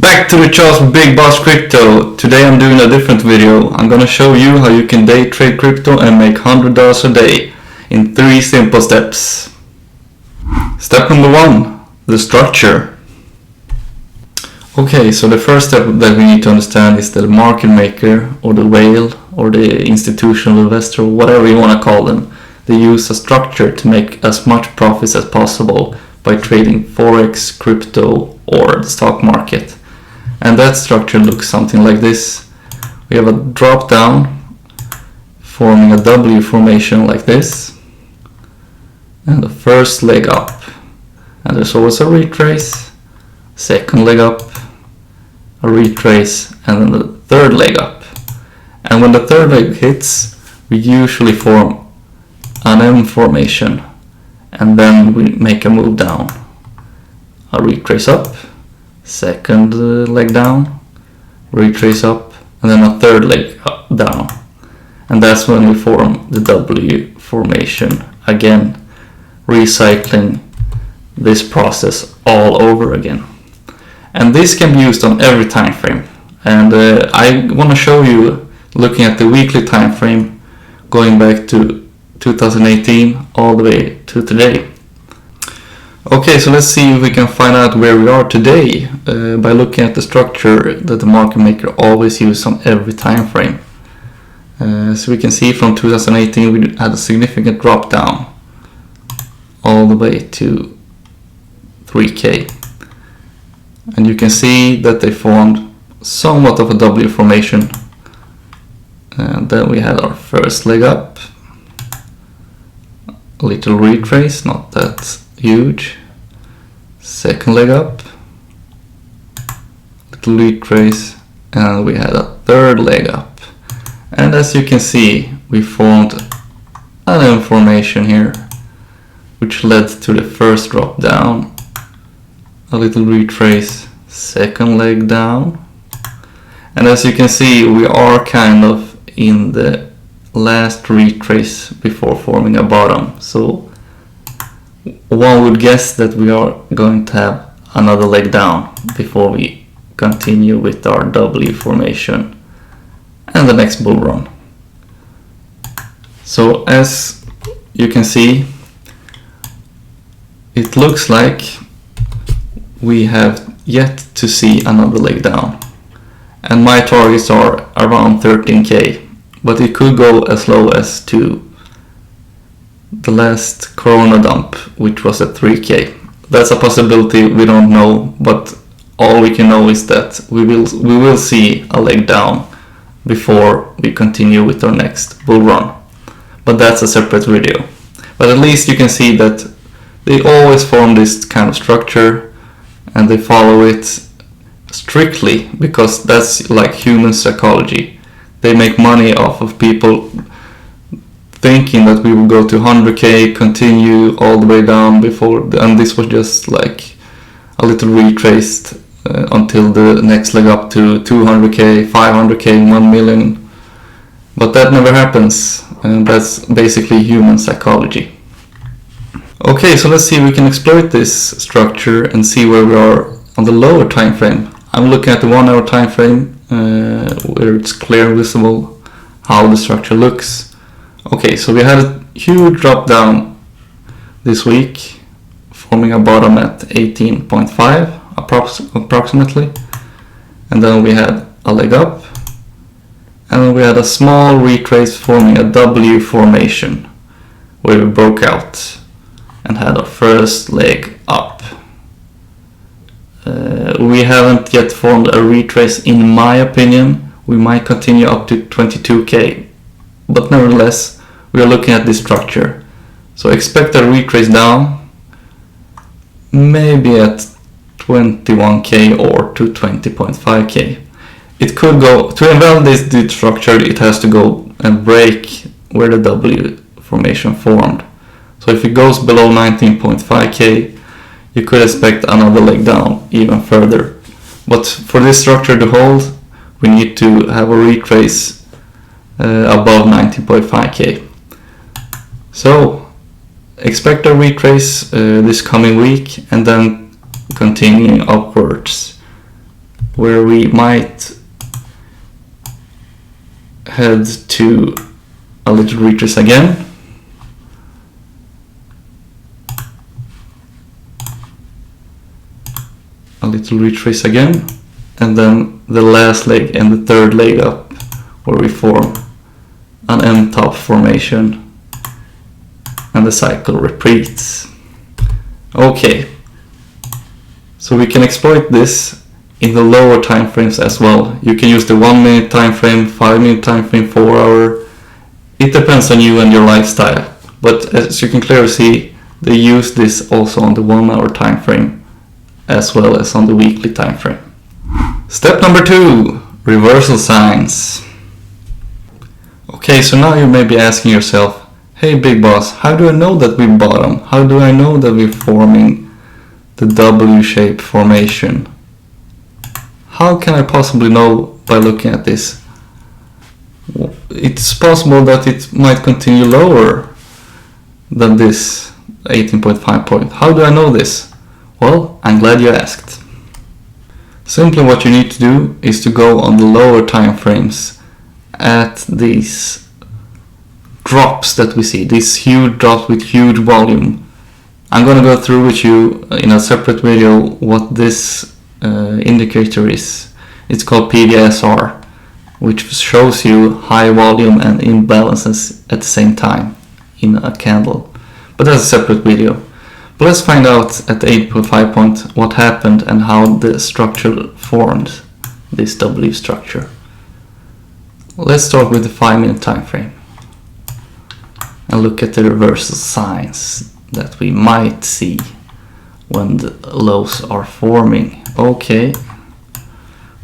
Back to the charts with Big Boss Crypto. Today I'm doing a different video. I'm gonna show you how you can day trade crypto and make $100 a day in 3 simple steps. Step number 1, the structure. Okay, so the first step that we need to understand is that the market maker or the whale or the institutional investor, whatever you want to call them, they use a structure to make as much profits as possible by trading Forex, crypto or the stock market. And that structure looks something like this. We have a drop down forming a W formation like this and the first leg up, and there's always a retrace, second leg up, a retrace, and then the third leg up. And when the third leg hits, we usually form an M formation and then we make a move down, a retrace up, second leg down, retrace up, and then a third leg up, down, and that's when we form the W formation again, recycling this process all over again. And this can be used on every time frame, and I want to show you looking at the weekly time frame going back to 2018 all the way to today. Okay, so let's see if we can find out where we are today by looking at the structure that the market maker always uses on every time frame. So we can see from 2018 we had a significant drop down all the way to 3K. And you can see that they formed somewhat of a W formation. And then we had our first leg up, a little retrace, not that huge, second leg up, little retrace, and we had a third leg up. And as you can see, we formed an M formation here, which led to the first drop down, a little retrace, second leg down, and as you can see we are kind of in the last retrace before forming a bottom, so one would guess that we are going to have another leg down before we continue with our W formation and the next bull run. So as you can see, it looks like we have yet to see another leg down, and my targets are around 13k, but it could go as low as to the last Corona dump, which was at 3k. That's a possibility, we don't know, but all we can know is that we will see a leg down before we continue with our next bull run, but that's a separate video. But at least you can see that they always form this kind of structure and they follow it strictly because that's like human psychology. They make money off of people thinking that we will go to 100k, continue all the way down before, and this was just like a little retraced until the next leg up to 200k, 500k, 1 million. But that never happens, and that's basically human psychology. Okay, so let's see if we can exploit this structure and see where we are on the lower time frame. I'm looking at the 1 hour time frame where it's clear visible how the structure looks. Okay, so we had a huge drop down this week, forming a bottom at 18.5 approximately, and then we had a leg up, and then we had a small retrace forming a W formation where we broke out and had our first leg up. We haven't yet formed a retrace in my opinion. We might continue up to 22k, but nevertheless we are looking at this structure, so expect a retrace down maybe at 21k or to 20.5k. It could go to invalidate this structure, it has to go and break where the W formation formed. So if it goes below 19.5k, you could expect another leg down even further. But for this structure to hold, we need to have a retrace above 19.5k. So expect a retrace this coming week and then continuing upwards where we might head to a little retrace again. A little retrace again, and then the last leg and the third leg up, where we form an M-top formation and the cycle repeats. Okay, so we can exploit this in the lower time frames as well. You can use the 1 minute time frame, 5 minute time frame, 4 hour. It depends on you and your lifestyle, but as you can clearly see, they use this also on the 1 hour time frame as well as on the weekly time frame. Step number 2, reversal signs. Okay, so now you may be asking yourself, hey big boss, how do I know that we bottom? How do I know that we're forming the W-shaped formation? How can I possibly know by looking at this? It's possible that it might continue lower than this 18.5 point. How do I know this? Well, I'm glad you asked. Simply what you need to do is to go on the lower time frames at these drops that we see, these huge drops with huge volume. I'm gonna go through with you in a separate video what this indicator is. It's called PDSR, which shows you high volume and imbalances at the same time in a candle. But that's a separate video. But let's find out at the 8.5 point what happened and how the structure formed, this W structure. Let's start with the 5 minute time frame and look at the reversal signs that we might see when the lows are forming. Okay,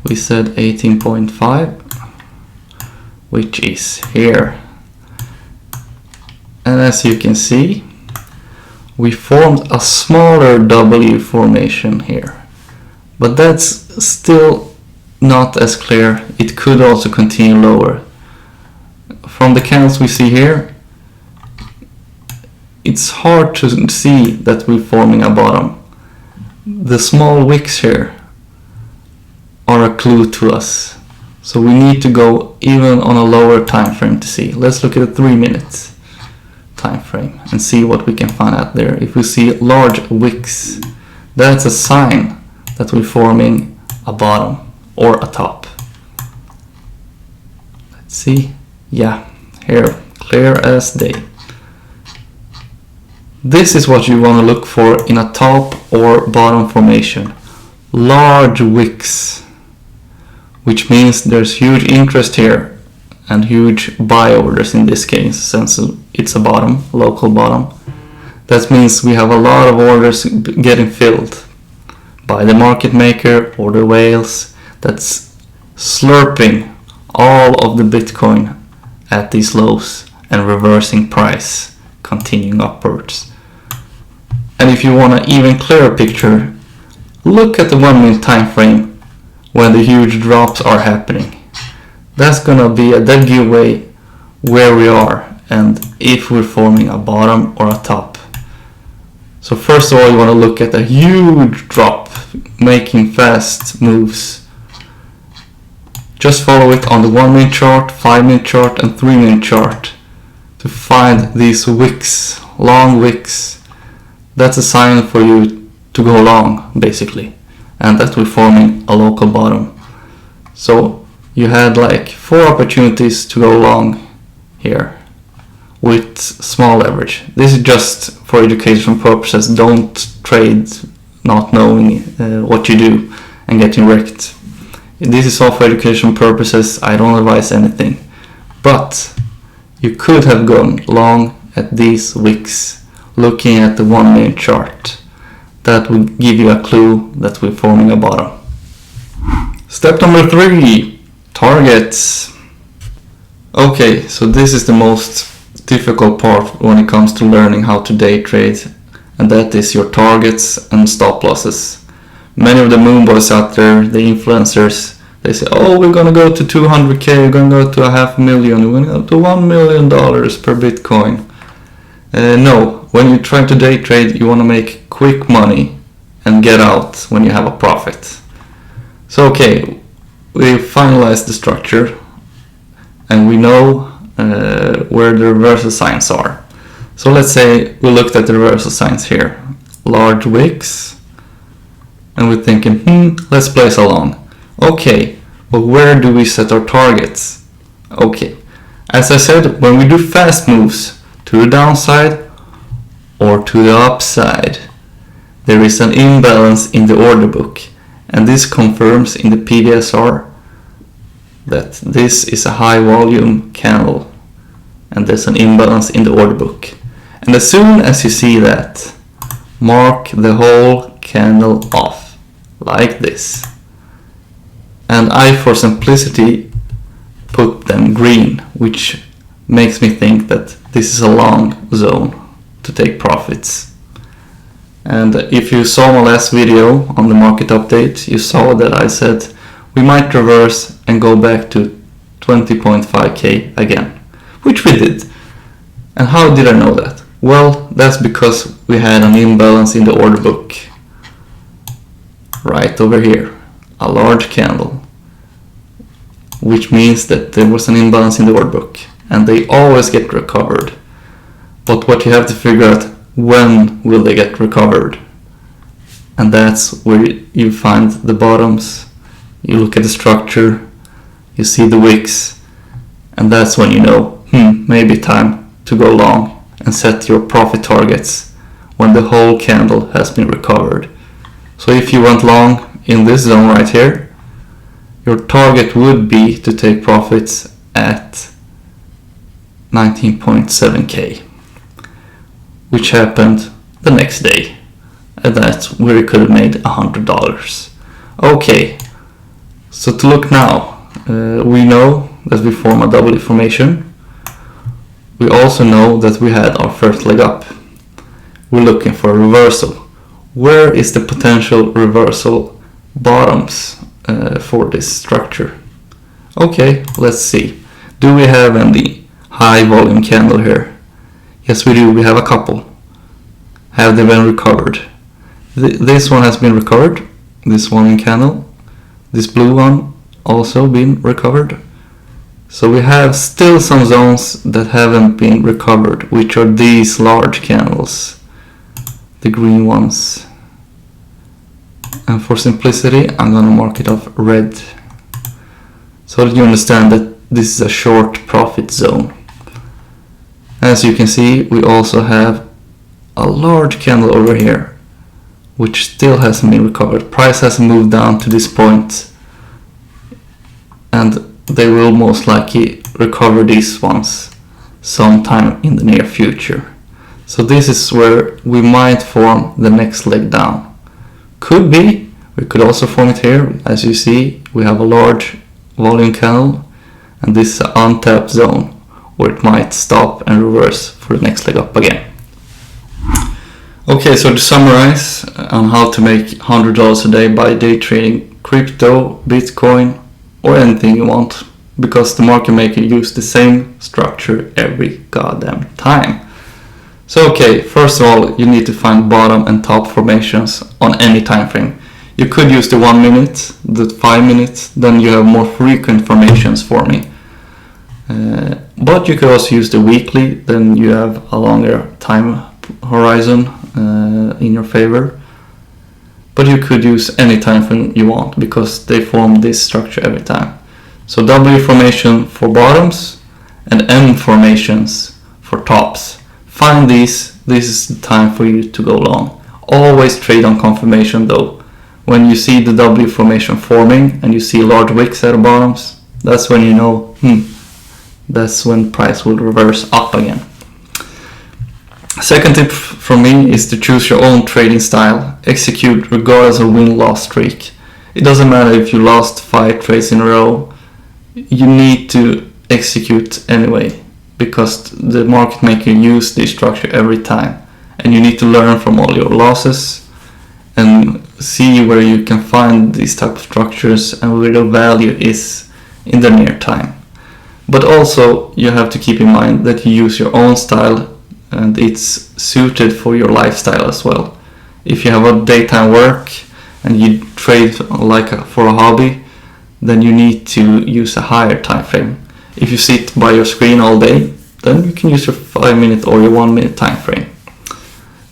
we said 18.5, which is here, and as you can see, we formed a smaller W formation here, but that's still not as clear. It could also continue lower. From the candles we see here, it's hard to see that we're forming a bottom. The small wicks here are a clue to us, so we need to go even on a lower time frame to see. Let's look at the 3 minute time frame and see what we can find out there. If we see large wicks, that's a sign that we're forming a bottom or a top. Let's see. Yeah, here, clear as day. This is what you want to look for in a top or bottom formation. Large wicks, which means there's huge interest here and huge buy orders in this case, since it's a bottom, local bottom. That means we have a lot of orders getting filled by the market maker or the whales that's slurping all of the Bitcoin at these lows and reversing price, continuing upwards. And if you want an even clearer picture, look at the 1 minute time frame when the huge drops are happening. That's gonna be a dead giveaway where we are and if we're forming a bottom or a top. So first of all, you want to look at a huge drop making fast moves. Just follow it on the 1 minute chart, 5 minute chart and 3 minute chart to find these wicks, long wicks. That's a sign for you to go long, basically, and that we're forming a local bottom. So you had like 4 opportunities to go long here with small leverage. This is just for educational purposes. Don't trade not knowing what you do and getting wrecked. This is all for educational purposes. I don't advise anything. But you could have gone long at these wicks looking at the 1 minute chart. That would give you a clue that we're forming a bottom. Step number 3, targets. Okay, so this is the most difficult part when it comes to learning how to day trade, and that is your targets and stop losses. Many of the moon boys out there, the influencers, they say, oh, we're gonna go to 200k, we're gonna go to $500,000, we're gonna go to $1 million per Bitcoin. No, when you try to day trade, you want to make quick money and get out when you have a profit. So okay, we finalized the structure and we know where the reversal signs are. So let's say we looked at the reversal signs here, large wicks, and we're thinking, let's place a long. Okay, but where do we set our targets? Okay, as I said, when we do fast moves to the downside or to the upside, there is an imbalance in the order book, and this confirms in the PDSR that this is a high volume candle and there's an imbalance in the order book. And as soon as you see that, mark the whole candle off like this. And I, for simplicity, put them green, which makes me think that this is a long zone to take profits. And if you saw my last video on the market update, you saw that I said we might reverse and go back to 20.5k again, which we did. And how did I know that? Well, that's because we had an imbalance in the order book right over here, a large candle, which means that there was an imbalance in the order book, and they always get recovered. But what you have to figure out, when will they get recovered? And that's where you find the bottoms, you look at the structure, you see the wicks, and that's when you know, maybe time to go long and set your profit targets when the whole candle has been recovered. So if you went long in this zone right here, your target would be to take profits at 19.7k, which happened the next day, and that's where you could have made $100. Okay, so to look now, we know that we form a double formation. We also know that we had our first leg up. We're looking for a reversal. Where is the potential reversal bottoms for this structure? Okay, let's see. Do we have any high volume candle here? Yes, we do. We have a couple. Have they been recovered? This one has been recovered. This one in candle. This blue one also been recovered. So we have still some zones that haven't been recovered, which are these large candles, the green ones. And for simplicity, I'm gonna mark it off red, so that you understand that this is a short profit zone. As you can see, we also have a large candle over here, which still hasn't been recovered. Price hasn't moved down to this point, and they will most likely recover these ones sometime in the near future. So this is where we might form the next leg down. Could be, we could also form it here. As you see, we have a large volume candle, and this is an untapped zone where it might stop and reverse for the next leg up again. Okay, so to summarize on how to make $100 a day by day trading crypto, Bitcoin, or anything you want, because the market maker uses the same structure every goddamn time. So okay, first of all, you need to find bottom and top formations on any time frame. You could use the 1 minute, the 5 minutes, then you have more frequent formations forming. But you could also use the weekly, then you have a longer time horizon in your favor. But you could use any time frame you want, because they form this structure every time. So W formation for bottoms and M formations for tops. Find these. This is the time for you to go long. Always trade on confirmation though. When you see the W formation forming and you see large wicks at the bottoms, that's when you know, that's when price will reverse up again. Second tip from me is to choose your own trading style. Execute regardless of win-loss streak. It doesn't matter if you lost 5 trades in a row. You need to execute anyway, because the market maker uses this structure every time, and you need to learn from all your losses and see where you can find these type of structures and where the value is in the near time. But also you have to keep in mind that you use your own style, and it's suited for your lifestyle as well. If you have a daytime work and you trade for a hobby, then you need to use a higher time frame. If you sit by your screen all day, then you can use your 5-minute or your 1-minute time frame.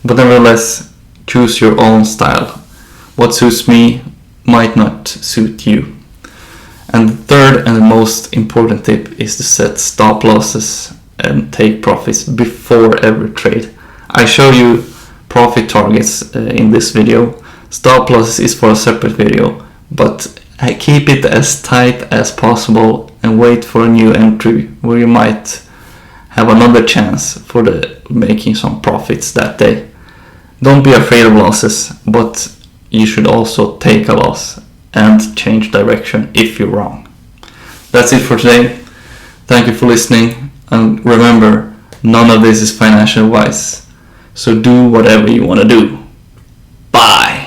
But nevertheless, choose your own style. What suits me might not suit you. And the third and the most important tip is to set stop losses and take profits before every trade. I show you profit targets in this video. Stop losses is for a separate video, but keep it as tight as possible and wait for a new entry where you might have another chance for making some profits that day. Don't be afraid of losses, but you should also take a loss and change direction if you're wrong. That's it for today. Thank you for listening, and remember, none of this is financial advice, so do whatever you want to do. Bye!